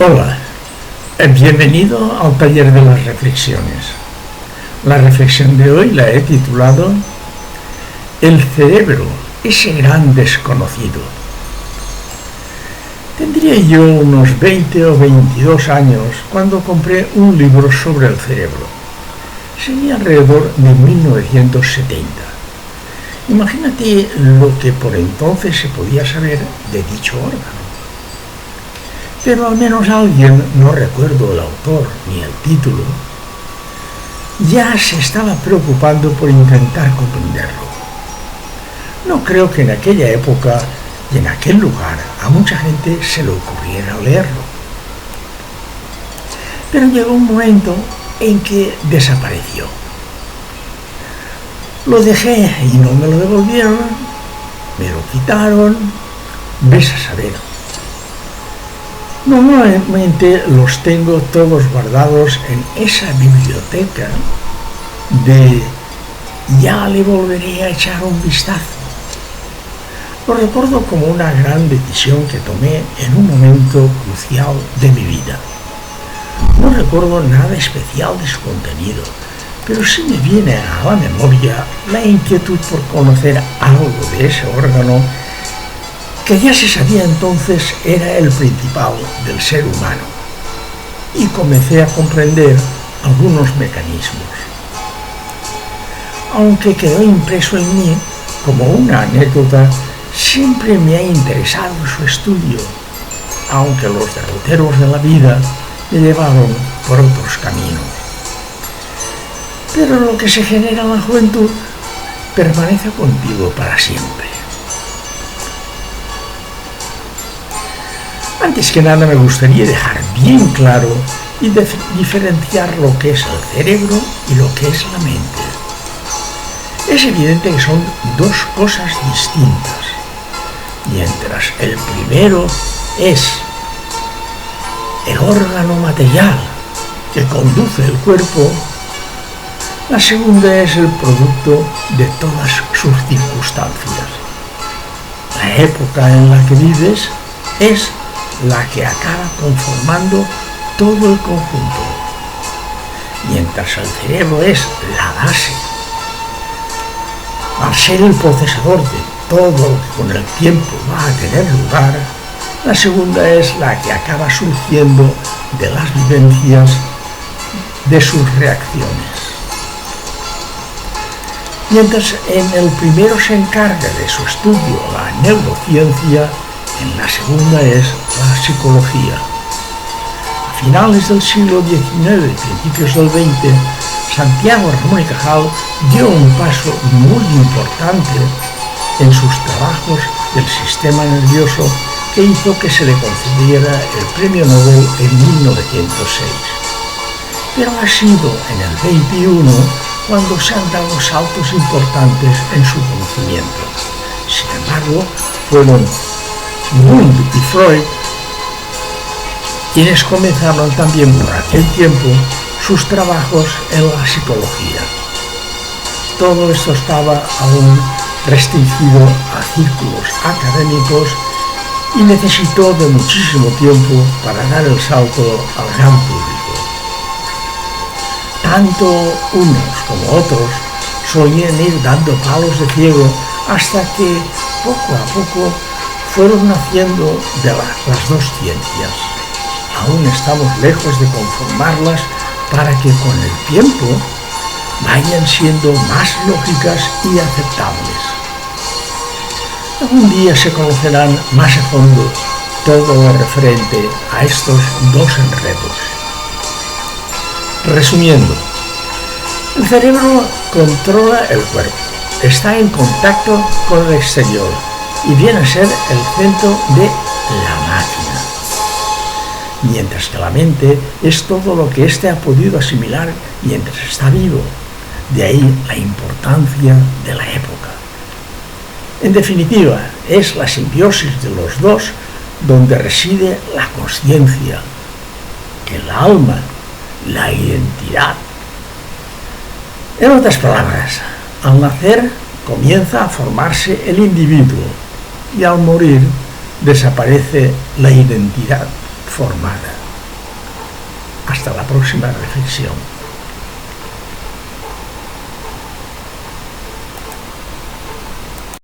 Hola, bienvenido al taller de las reflexiones. La reflexión de hoy la he titulado El cerebro, ese gran desconocido. Tendría yo unos 20 o 22 años cuando compré un libro sobre el cerebro. Sería alrededor de 1970. Imagínate lo que por entonces se podía saber de dicho órgano. Pero al menos alguien, no recuerdo el autor ni el título, ya se estaba preocupando por intentar comprenderlo. No creo que en aquella época y en aquel lugar a mucha gente se le ocurriera leerlo. Pero llegó un momento en que desapareció. Lo dejé y no me lo devolvieron, me lo quitaron, ves a saber. Normalmente los tengo todos guardados en esa biblioteca de ya le volveré a echar un vistazo. Lo recuerdo como una gran decisión que tomé en un momento crucial de mi vida. No recuerdo nada especial de su contenido, pero sí me viene a la memoria la inquietud por conocer algo de ese órgano que ya se sabía entonces era el principal del ser humano, y comencé a comprender algunos mecanismos. Aunque quedó impreso en mí como una anécdota, siempre me ha interesado su estudio, aunque los derroteros de la vida me llevaron por otros caminos. Pero lo que se genera en la juventud permanece contigo para siempre. Antes que nada me gustaría dejar bien claro y diferenciar lo que es el cerebro y lo que es la mente. Es evidente que son dos cosas distintas. Mientras el primero es el órgano material que conduce el cuerpo, la segunda es el producto de todas sus circunstancias. La época en la que vives es la que acaba conformando todo el conjunto, mientras el cerebro es la base. Al ser el procesador de todo lo que con el tiempo va a tener lugar, la segunda es la que acaba surgiendo de las vivencias de sus reacciones. Mientras en el primero se encarga de su estudio la neurociencia, en la segunda es la psicología. A finales del siglo XIX y principios del XX, Santiago Ramón y Cajal dio un paso muy importante en sus trabajos del sistema nervioso que hizo que se le concediera el Premio Nobel en 1906. Pero ha sido en el XXI cuando se han dado saltos importantes en su conocimiento. Sin embargo, fueron Wundt y Freud quienes comenzaron también por aquel tiempo sus trabajos en la psicología. Todo esto estaba aún restringido a círculos académicos y necesitó de muchísimo tiempo para dar el salto al gran público. Tanto unos como otros solían ir dando palos de ciego hasta que poco a poco fueron naciendo de las dos ciencias. Aún estamos lejos de conformarlas para que con el tiempo vayan siendo más lógicas y aceptables. Algún día se conocerán más a fondo todo lo referente a estos dos enredos. Resumiendo, el cerebro controla el cuerpo, está en contacto con el exterior y viene a ser el centro de la máquina. Mientras que la mente es todo lo que éste ha podido asimilar mientras está vivo. De ahí la importancia de la época. En definitiva, es la simbiosis de los dos donde reside la consciencia, el alma, la identidad. En otras palabras, al nacer comienza a formarse el individuo y al morir desaparece la identidad formada. Hasta la próxima reflexión.